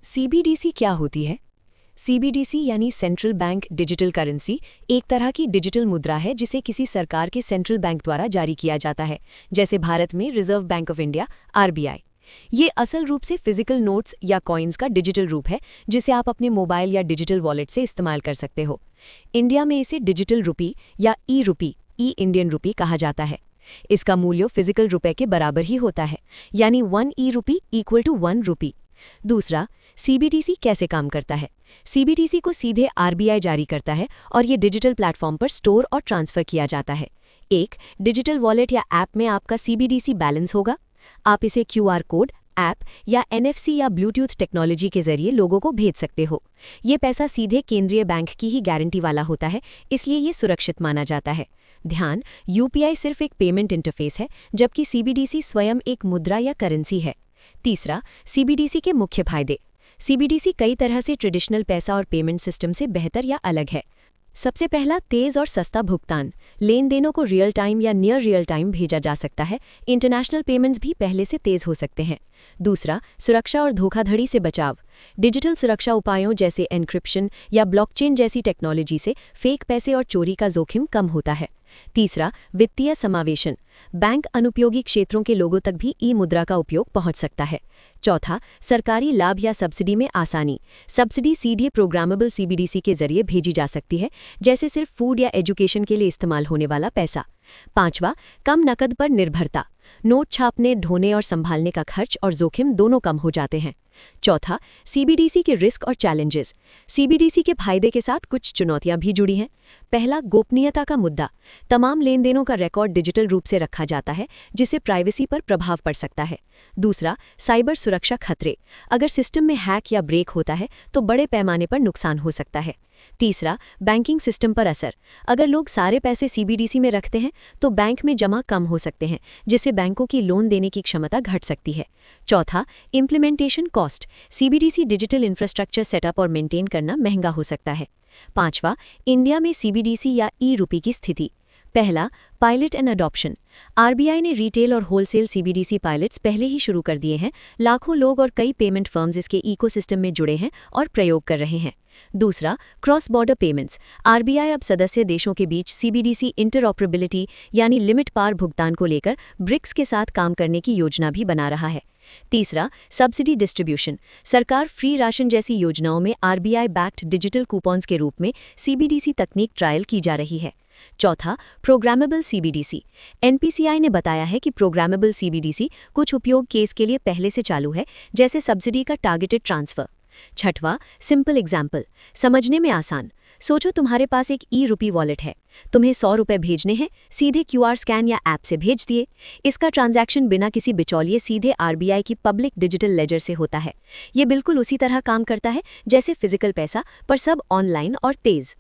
CBDC क्या होती है? सीबीडीसी यानी सेंट्रल बैंक डिजिटल करेंसी एक तरह की डिजिटल मुद्रा है जिसे किसी सरकार के सेंट्रल बैंक द्वारा जारी किया जाता है, जैसे भारत में reserve bank of India RBI. ये असल रूप से फिजिकल नोट्स या कॉइन्स का डिजिटल रूप है जिसे आप अपने मोबाइल या डिजिटल वॉलेट से इस्तेमाल कर सकते हो। इंडिया में इसे डिजिटल रुपी या ई रुपी, ई इंडियन रुपी कहा जाता है। इसका मूल्य फिजिकल रुपए के बराबर ही होता है, यानी 1 ई रुपी इक्वल टू 1 रुपी। दूसरा, सीबीडीसी कैसे काम करता है? सीबीडीसी को सीधे आरबीआई जारी करता है और ये डिजिटल प्लेटफॉर्म पर स्टोर और ट्रांसफर किया जाता है। एक डिजिटल वॉलेट या ऐप में आपका सीबीडीसी बैलेंस होगा। आप इसे क्यूआर कोड, ऐप या एनएफसी या ब्लूटूथ टेक्नोलॉजी के जरिए लोगों को भेज सकते हो। ये पैसा सीधे केंद्रीय बैंक की ही गारंटी वाला होता है, इसलिए ये सुरक्षित माना जाता है। ध्यान, यूपीआई सिर्फ एक पेमेंट इंटरफेस है, जबकि सीबीडीसी स्वयं एक मुद्रा या करेंसी है। तीसरा, सीबीडीसी के मुख्य फायदे। सीबीडीसी कई तरह से ट्रेडिशनल पैसा और पेमेंट सिस्टम से बेहतर या अलग है। सबसे पहला, तेज़ और सस्ता भुगतान। लेन देनों को रियल टाइम या नियर रियल टाइम भेजा जा सकता है। इंटरनेशनल पेमेंट्स भी पहले से तेज़ हो सकते हैं। दूसरा, सुरक्षा और धोखाधड़ी से बचाव। डिजिटल सुरक्षा उपायों जैसे एन्क्रिप्शन या ब्लॉकचेन जैसी टेक्नोलॉजी से फेक पैसे और चोरी का जोखिम कम होता है। तीसरा, वित्तीय समावेशन। बैंक अनुपयोगी क्षेत्रों के लोगों तक भी ई मुद्रा का उपयोग पहुंच सकता है। चौथा, सरकारी लाभ या सब्सिडी में आसानी। सब्सिडी सीधे प्रोग्रामेबल सीबीडीसी के जरिए भेजी जा सकती है, जैसे सिर्फ फूड या एजुकेशन के लिए इस्तेमाल होने वाला पैसा। पांचवा, कम नकद पर निर्भरता। नोट छापने, ढोने और संभालने का खर्च और जोखिम दोनों कम हो जाते हैं। चौथा, सीबीडीसी के रिस्क और चैलेंजेस। सीबीडीसी के फायदे के साथ कुछ चुनौतियां भी जुड़ी हैं। पहला, गोपनीयता का मुद्दा। तमाम लेन देनों का रिकॉर्ड डिजिटल रूप से रखा जाता है, जिससे प्राइवेसी पर प्रभाव पड़ सकता है। दूसरा, साइबर सुरक्षा खतरे। अगर सिस्टम में हैक या ब्रेक होता है तो बड़े पैमाने पर नुकसान हो सकता है। तीसरा, बैंकिंग सिस्टम पर असर। अगर लोग सारे पैसे सीबीडीसी में रखते हैं तो बैंक में जमा कम हो सकते हैं, जिससे बैंकों की लोन देने की क्षमता घट सकती है। चौथा, implementation cost. CBDC digital infrastructure setup और मेंटेन करना महंगा हो सकता है। पांचवा, इंडिया में सीबीडीसी या ई रुपी की स्थिति। पहला, पायलट एंड अडॉप्शन। आरबीआई ने रिटेल और होलसेल सीबीडीसी पायलट्स पहले ही शुरू कर दिए हैं। लाखों लोग और कई पेमेंट फर्म्स इसके इकोसिस्टम में जुड़े हैं और प्रयोग कर रहे हैं। दूसरा, क्रॉस बॉर्डर पेमेंट्स। आरबीआई अब सदस्य देशों के बीच सीबीडीसी इंटरऑपरेबिलिटी यानी लिमिट पार भुगतान को लेकर ब्रिक्स के साथ काम करने की योजना भी बना रहा है। तीसरा, सब्सिडी डिस्ट्रीब्यूशन। सरकार फ्री राशन जैसी योजनाओं में आरबीआई बैक्ड डिजिटल कूपन्स के रूप में सीबीडीसी तकनीक ट्रायल की जा रही है। चौथा, प्रोग्रामेबल सीबीडीसी। एनपीसीआई ने बताया है कि प्रोग्रामेबल सीबीडीसी कुछ उपयोग केस के लिए पहले से चालू है, जैसे सब्सिडी का टारगेटेड ट्रांसफर। छठवां, सिंपल एग्जाम्पल। समझने में आसान। सोचो तुम्हारे पास एक ई रुपी वॉलेट है। तुम्हें 100 रुपये भेजने हैं, सीधे क्यूआर स्कैन या ऐप से भेज दिए। इसका ट्रांजैक्शन बिना किसी बिचौलिए सीधे आरबीआई की पब्लिक डिजिटल लेजर से होता है। ये बिल्कुल उसी तरह काम करता है जैसे फिजिकल पैसा, पर सब ऑनलाइन और तेज़।